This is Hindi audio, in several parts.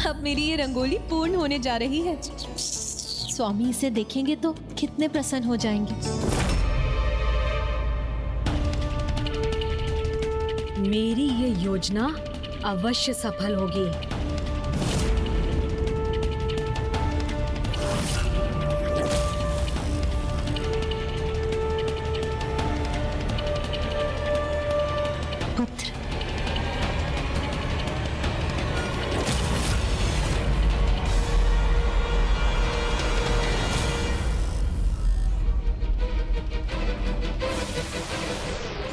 अब मेरी ये रंगोली पूर्ण होने जा रही है। स्वामी इसे देखेंगे तो कितने प्रसन्न हो जाएंगे। मेरी ये योजना अवश्य सफल होगी। पुत्र,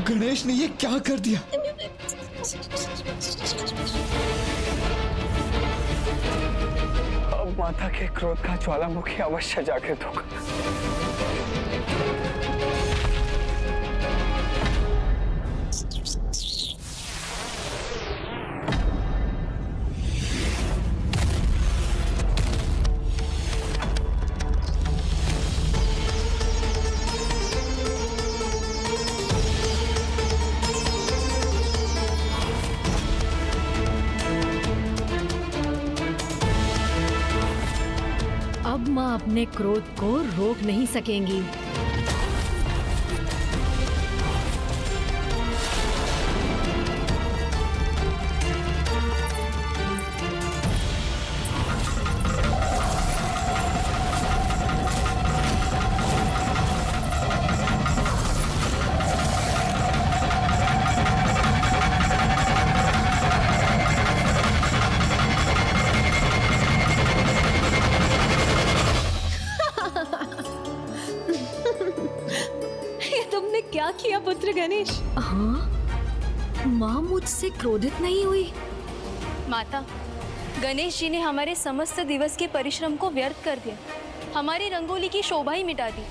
गणेश ने ये क्या कर दिया? अब माता के क्रोध का ज्वालामुखी अवश्य जागृत होगा। अब माँ अपने क्रोध को रोक नहीं सकेंगी। तुमने क्या किया पुत्र गणेश? हाँ, माँ मुझसे क्रोधित नहीं हुई। माता, गणेश जी ने हमारे समस्त दिवस के परिश्रम को व्यर्थ कर दिया, हमारी रंगोली की शोभा ही मिटा दी।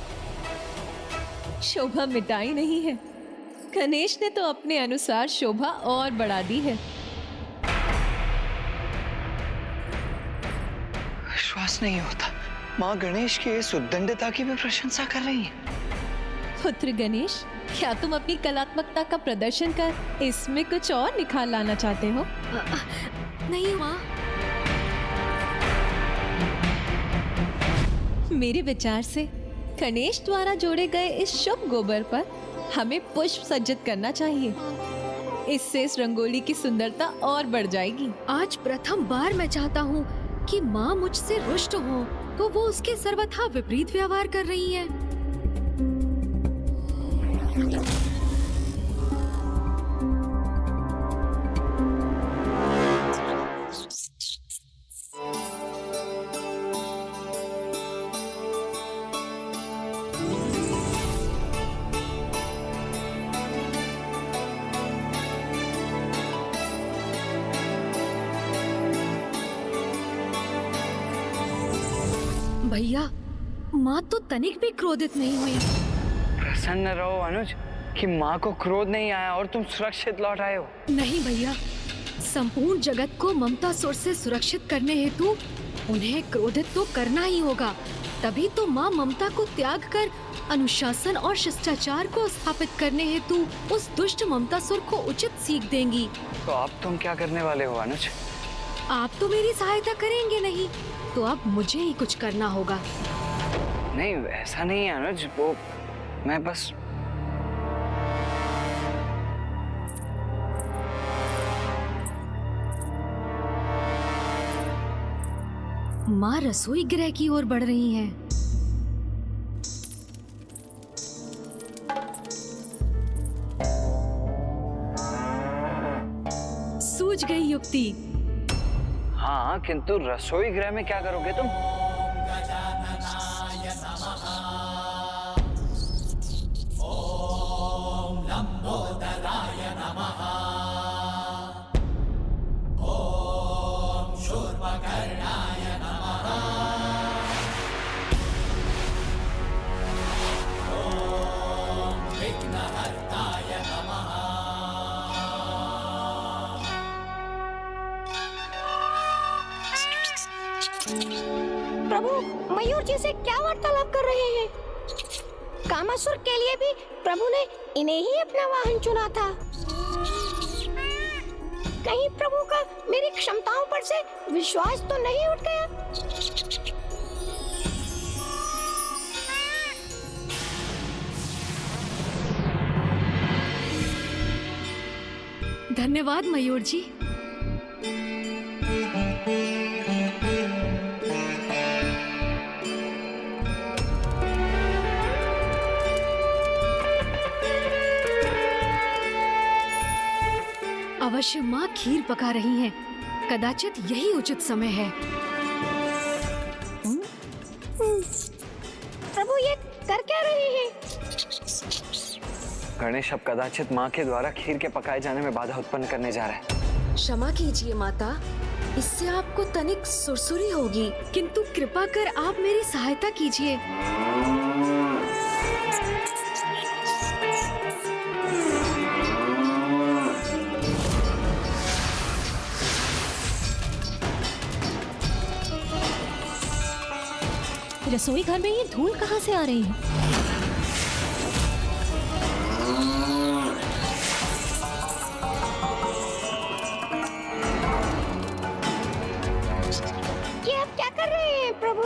शोभा मिटाई नहीं है, गणेश ने तो अपने अनुसार शोभा और बढ़ा दी है। विश्वास नहीं होता, माँ गणेश की इस उद्दंडता की भी प्रशंसा कर रही है। पुत्र गणेश, क्या तुम अपनी कलात्मकता का प्रदर्शन कर इसमें कुछ और निखार लाना चाहते हो? नहीं माँ। मेरे विचार से गणेश द्वारा जोड़े गए इस शुभ गोबर पर हमें पुष्प सज्जित करना चाहिए। इससे इस रंगोली की सुंदरता और बढ़ जाएगी। आज प्रथम बार मैं चाहता हूँ कि माँ मुझसे रुष्ट हो, तो वो उसके सर्वथा विपरीत व्यवहार कर रही है। भैया, माँ तो तनिक भी क्रोधित नहीं हुई। प्रसन्न रहो अनुज कि माँ को क्रोध नहीं आया और तुम सुरक्षित लौट आए हो। नहीं भैया, संपूर्ण जगत को ममता सुर से सुरक्षित करने हेतु उन्हें क्रोधित तो करना ही होगा। तभी तो माँ ममता को त्याग कर अनुशासन और शिष्टाचार को स्थापित करने हेतु उस दुष्ट ममता सुर को उचित सीख देंगी। तो अब तुम क्या करने वाले हो अनुज? आप तो मेरी सहायता करेंगे नहीं, तो अब मुझे ही कुछ करना होगा। नहीं, ऐसा नहीं है अनुज, वो मैं बस माँ रसोई गृह की ओर बढ़ रही हैं। सूझ गई युक्ति। हाँ, किंतु रसोई गृह में क्या करोगे तुम? प्रभु, मयूर जी से क्या वार्तालाप कर रहे हैं? कामासुर के लिए भी प्रभु ने इन्हें ही अपना वाहन चुना था। कहीं प्रभु का मेरी क्षमताओं पर से विश्वास तो नहीं उठ गया। धन्यवाद मयूर जी। अवश्य माँ खीर पका रही हैं। कदाचित यही उचित समय है। प्रभु ये कर क्या रहे हैं? गणेश अब कदाचित माँ के द्वारा खीर के पकाए जाने में बाधा उत्पन्न करने जा रहा है। क्षमा कीजिए माता, इससे आपको तनिक सुरसुरी होगी। किंतु कृपा कर आप मेरी सहायता कीजिए। रसोई घर में ये धूल कहाँ से आ रही है? ये आप क्या कर रहे हैं प्रभु?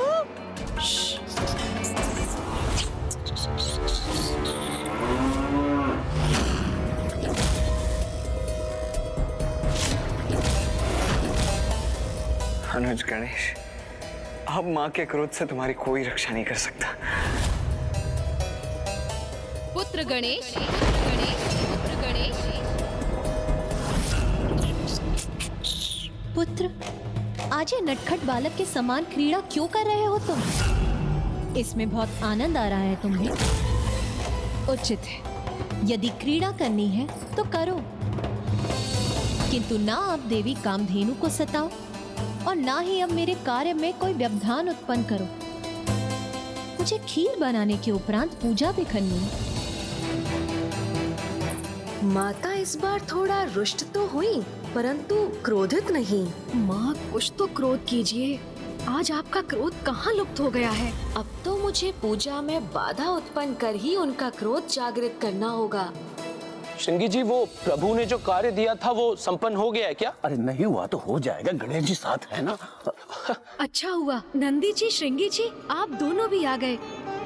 अनुज, गणेश, अब माँ के क्रोध से तुम्हारी कोई रक्षा नहीं कर सकता। पुत्र गणेश, पुत्र गणेश। पुत्र, आज ये नटखट बालक के समान क्रीड़ा क्यों कर रहे हो तुम? इसमें बहुत आनंद आ रहा है तुम्हें। उचित है, यदि क्रीड़ा करनी है तो करो, किंतु ना अब देवी कामधेनु को सताओ और ना ही अब मेरे कार्य में कोई व्यवधान उत्पन्न करो। मुझे खीर बनाने के उपरांत पूजा भी करनी है। माता इस बार थोड़ा रुष्ट तो हुई, परंतु क्रोधित नहीं। माँ कुछ तो क्रोध कीजिए। आज आपका क्रोध कहाँ लुप्त हो गया है? अब तो मुझे पूजा में बाधा उत्पन्न कर ही उनका क्रोध जागृत करना होगा। श्रृंगी जी, वो प्रभु ने जो कार्य दिया था वो संपन्न हो गया है क्या? अरे नहीं हुआ तो हो जाएगा, गणेश जी साथ है ना। अच्छा हुआ नंदी जी, श्रृंगी जी, आप दोनों भी आ गए।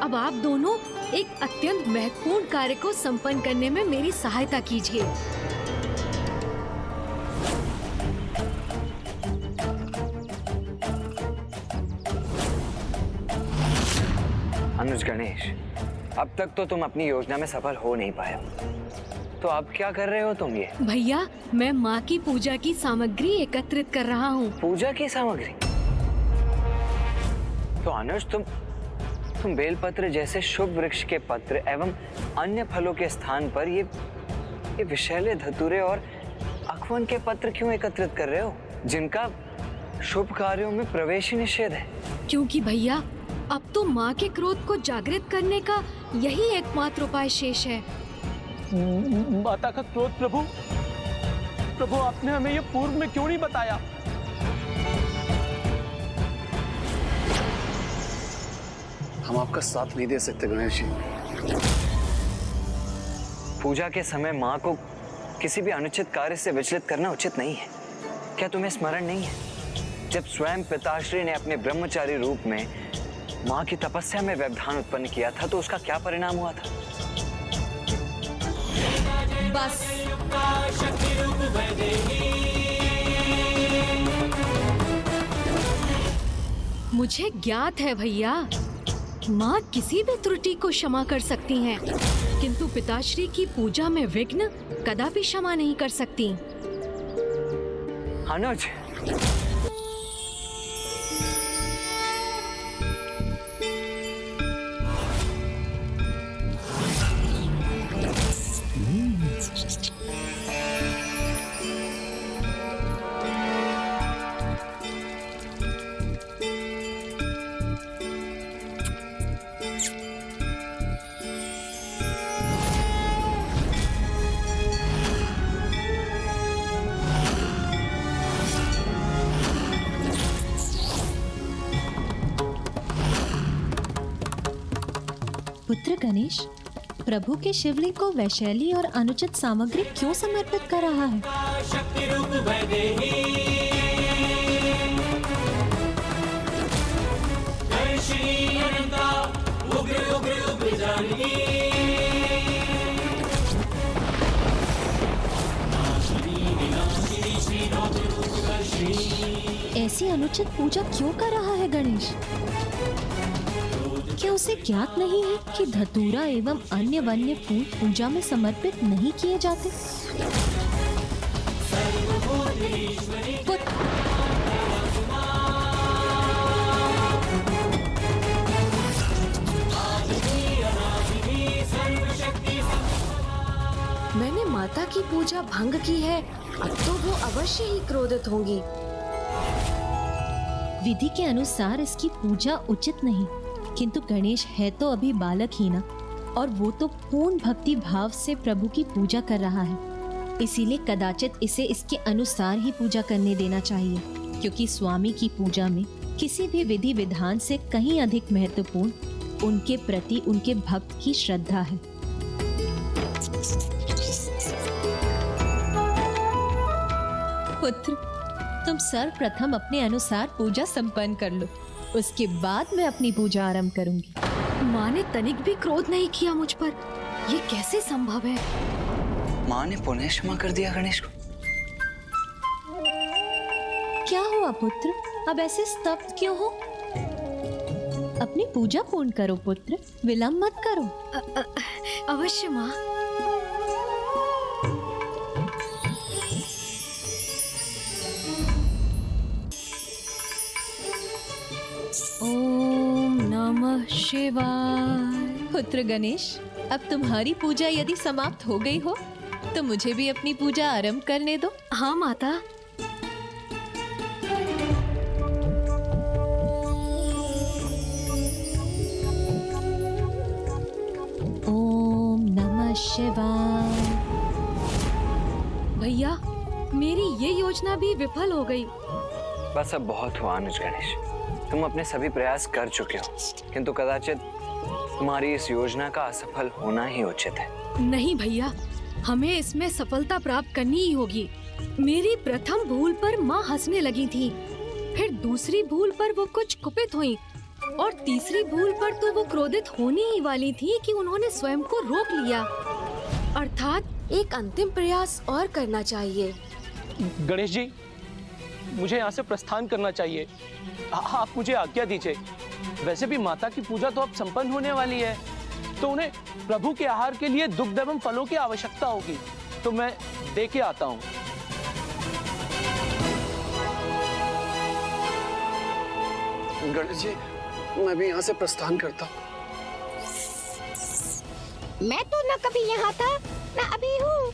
अब आप दोनों एक अत्यंत महत्वपूर्ण कार्य को संपन्न करने में मेरी सहायता कीजिए। अनुज, गणेश, अब तक तो तुम अपनी योजना में सफल हो नहीं पाए, तो अब क्या कर रहे हो तुम ये? भैया, मैं माँ की पूजा की सामग्री एकत्रित कर रहा हूँ। पूजा की सामग्री? तो अनुज, तुम बेलपत्र जैसे शुभ वृक्ष के पत्र एवं अन्य फलों के स्थान पर ये विषैले धतूरे और अखवन के पत्र क्यों एकत्रित कर रहे हो, जिनका शुभ कार्यों में प्रवेश ही निषेध है? क्योंकि भैया, अब तो माँ के क्रोध को जागृत करने का यही एकमात्र उपाय शेष है। माता का क्रोध, प्रभु आपने हमें ये पूर्व में क्यों नहीं बताया? हम आपका साथ नहीं दे सकते गणेश जी। पूजा के समय माँ को किसी भी अनुचित कार्य से विचलित करना उचित नहीं है। क्या तुम्हें स्मरण नहीं है, जब स्वयं पिताश्री ने अपने ब्रह्मचारी रूप में माँ की तपस्या में व्यवधान उत्पन्न किया था तो उसका क्या परिणाम हुआ था? बस मुझे ज्ञात है भैया, माँ किसी भी त्रुटि को क्षमा कर सकती हैं, किंतु पिताश्री की पूजा में विघ्न कदापि क्षमा नहीं कर सकती। अनुज, पुत्र गणेश, प्रभु के शिवलिंग को वैशैली और अनुचित सामग्री क्यों समर्पित कर रहा है? ऐसी अनुचित पूजा क्यों कर रहा है गणेश? क्या उसे ज्ञात नहीं है कि धतूरा एवं अन्य वन्य फूल पूजा में समर्पित नहीं किए जाते? मैंने माता की पूजा भंग की है, अब तो वो अवश्य ही क्रोधित होंगी। विधि के अनुसार इसकी पूजा उचित नहीं, किंतु गणेश है तो अभी बालक ही ना, और वो तो पूर्ण भक्ति भाव से प्रभु की पूजा कर रहा है। इसीलिए कदाचित इसे इसके अनुसार ही पूजा करने देना चाहिए, क्योंकि स्वामी की पूजा में किसी भी विधि विधान से कहीं अधिक महत्वपूर्ण उनके प्रति उनके भक्त की श्रद्धा है। पुत्र, तुम सर्वप्रथम अपने अनुसार पूजा संपन्न कर लो, उसके बाद मैं अपनी पूजा आरंभ करूंगी। माँ ने तनिक भी क्रोध नहीं किया मुझ पर, ये कैसे संभव है? माँ ने पुनः क्षमा कर दिया गणेश को। क्या हुआ पुत्र, अब ऐसे स्तब्ध क्यों हो? अपनी पूजा पूर्ण करो पुत्र, विलंब मत करो। अवश्य माँ। ओम नमः शिवाय। पुत्र गणेश, अब तुम्हारी पूजा यदि समाप्त हो गई हो तो मुझे भी अपनी पूजा आरंभ करने दो। हाँ माता। ओम नमः शिवाय। भैया, मेरी ये योजना भी विफल हो गई। बस अब बहुत हुआ अनुज गणेश, तुम अपने सभी प्रयास कर चुके हो, किंतु कदाचित तुम्हारी इस योजना का असफल होना ही उचित है। नहीं भैया, हमें इसमें सफलता प्राप्त करनी ही होगी। मेरी प्रथम भूल पर माँ हंसने लगी थी, फिर दूसरी भूल पर वो कुछ कुपित हुई, और तीसरी भूल पर तो वो क्रोधित होने ही वाली थी कि उन्होंने स्वयं को रोक लिया। अर्थात एक अंतिम प्रयास और करना चाहिए। गणेश जी, मुझे यहाँ से प्रस्थान करना चाहिए। आप मुझे आज्ञा दीजिए। वैसे भी माता की पूजा तो अब संपन्न होने वाली है, तो उन्हें प्रभु के आहार के लिए दुग्ध एवं फलों की आवश्यकता होगी, तो मैं दे के आता हूँ। गणेश जी, मैं भी यहाँ से प्रस्थान करता हूँ। मैं तो न कभी यहाँ था न अभी हूँ।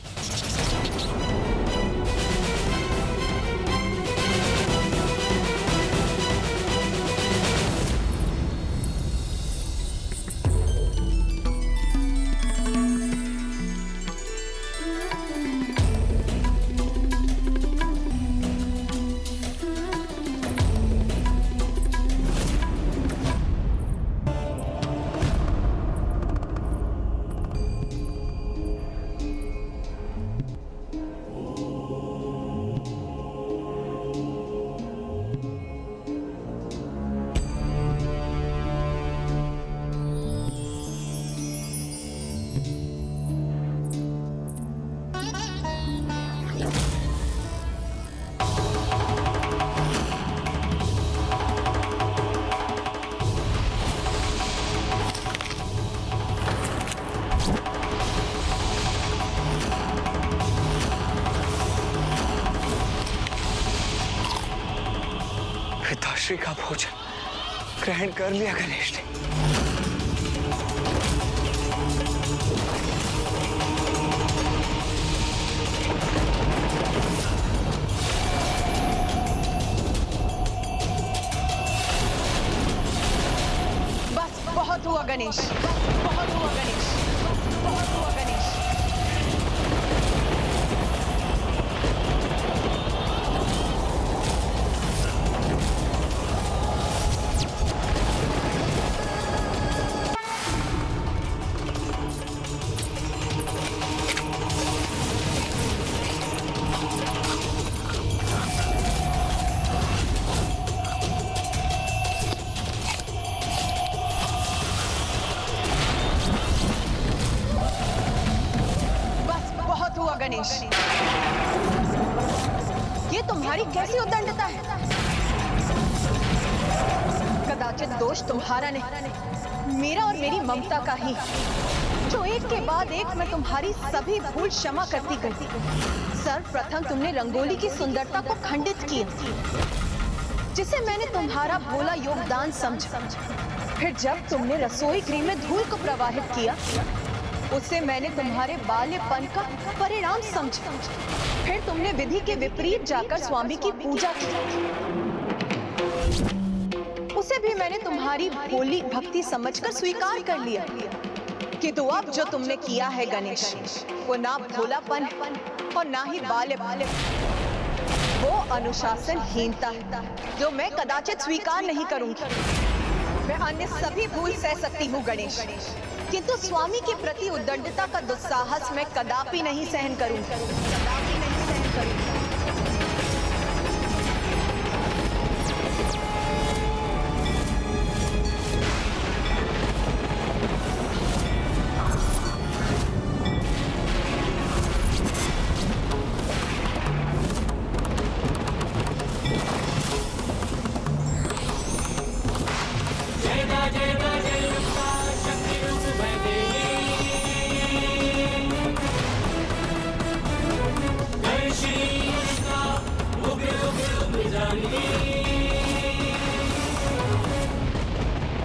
पिताश्री का भोजन ग्रहण कर लिया गणेश ने। बस बहुत हुआ गणेश, बहुत हुआ गणेश, बहुत हुआ गणेश। कैसी उद्दंडता है? कदाचित दोष तुम्हारा नहीं, मेरा और मेरी ममता का ही, जो एक के बाद एक मैं तुम्हारी सभी भूल क्षमा करती गई। सर्वप्रथम तुमने रंगोली की सुंदरता को खंडित किया, जिसे मैंने तुम्हारा भोला योगदान समझा। फिर जब तुमने रसोई गृह में धूल को प्रवाहित किया, उसे मैंने तुम्हारे बाल्यपन का परिणाम समझा। फिर तुमने विधि के विपरीत जाकर स्वामी की पूजा की, उसे भी मैंने तुम्हारी भोली भक्ति समझकर स्वीकार कर लिया। किंतु अब जो तुमने किया है गणेश, वो ना भोलापन और ना ही बाल्यपन, वो अनुशासनहीनता है, जो मैं कदाचित स्वीकार नहीं करूंगी। मैं अन्य सभी भूल सह सकती हूँ गणेश, किंतु स्वामी के प्रति उद्दंडता का दुस्साहस मैं कदापि नहीं सहन करूंगी, कदापि नहीं सहन करूंगी।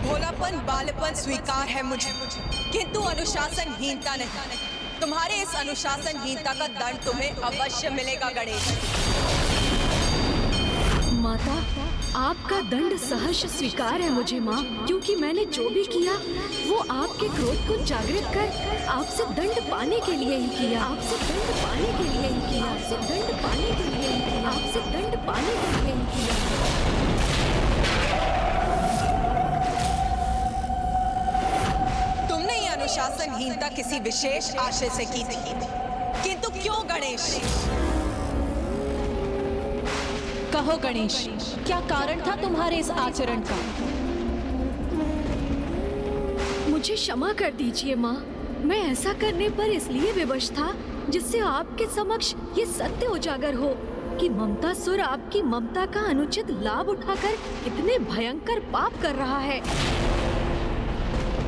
भोलापन बालपन स्वीकार है मुझे, किंतु अनुशासनहीनता नहीं। तुम्हारे इस अनुशासनहीनता का दंड तुम्हें अवश्य मिलेगा गणेश। माता, आपका दंड सहर्ष स्वीकार है मुझे माँ, क्योंकि मैंने जो भी किया वो आपके क्रोध को जागृत कर आपसे दंड पाने के लिए ही किया, आपसे दंड पाने के लिए ही किया, आपसे दंड पाने के लिए ही किया, आपसे दंड पाने के लिए ही किया। तुमने ये अनुशासनहीनता किसी विशेष आशय से की थी, किंतु क्यों गणेश? कहो गणेश, क्या कारण था तुम्हारे इस आचरण का? मुझे क्षमा कर दीजिए माँ, मैं ऐसा करने पर इसलिए विवश था जिससे आपके समक्ष ये सत्य उजागर हो कि ममतासुर आपकी ममता का अनुचित लाभ उठाकर कितने भयंकर पाप कर रहा है,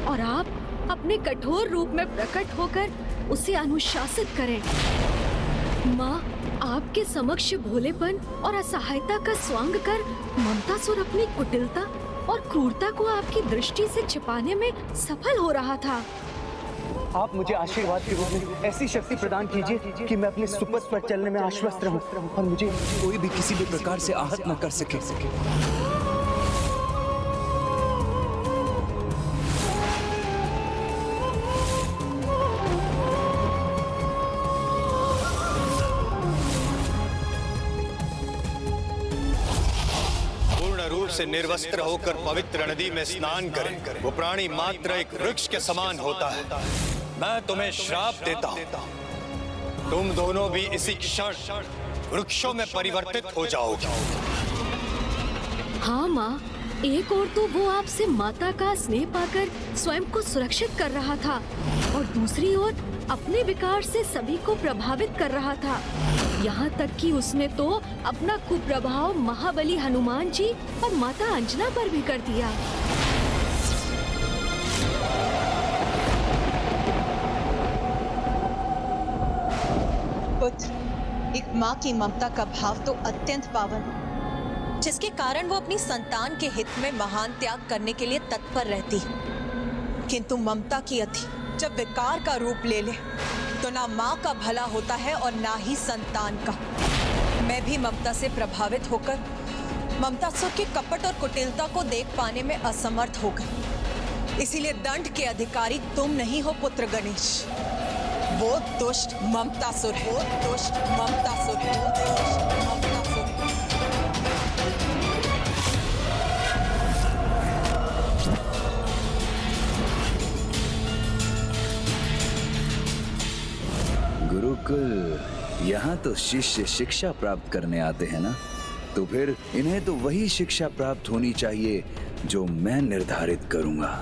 और आप अपने कठोर रूप में प्रकट होकर उसे अनुशासित करें। माँ, आपके समक्ष भोलेपन और असहायता का स्वांग कर ममतासुर अपनी कुटिलता और क्रूरता को आपकी दृष्टि से छिपाने में सफल हो रहा था। आप मुझे आशीर्वाद के रूप में ऐसी शक्ति प्रदान कीजिए कि मैं अपने सुपथ पर चलने में आश्वस्त रहूं और मुझे कोई भी किसी भी प्रकार से आहत न कर सके। से निर्वस्त्र होकर पवित्र नदी में स्नान करें। वो प्राणी मात्र एक वृक्ष के समान होता है। मैं तुम्हें श्राप देता हूं, तुम दोनों भी इसी क्षण वृक्षों में परिवर्तित हो जाओगे। हाँ माँ, एक ओर तो वो आपसे माता का स्नेह पाकर स्वयं को सुरक्षित कर रहा था, और दूसरी ओर अपने विकार से सभी को प्रभावित कर रहा था। यहाँ तक कि उसने तो अपना कुप्रभाव महाबली हनुमान जी और माता अंजना पर भी कर दिया। पुत्र, एक माँ की ममता का भाव तो अत्यंत पावन है, जिसके कारण वो अपनी संतान के हित में महान त्याग करने के लिए तत्पर रहती है। किंतु ममता की अति जब विकार का रूप ले ले, तो ना माँ का भला होता है और ना ही संतान का। मैं भी ममता से प्रभावित होकर ममतासुर की कपट और कुटिलता को देख पाने में असमर्थ हो गई। इसीलिए दंड के अधिकारी तुम नहीं हो पुत्र गणेश, वो दुष्ट ममतासुर है, वो दुष्ट ममतासुर है, वो दुष्ट ममतासुर है। गुरुकुल, यहाँ तो शिष्य शिक्षा प्राप्त करने आते हैं ना, तो फिर इन्हें तो वही शिक्षा प्राप्त होनी चाहिए जो मैं निर्धारित करूंगा।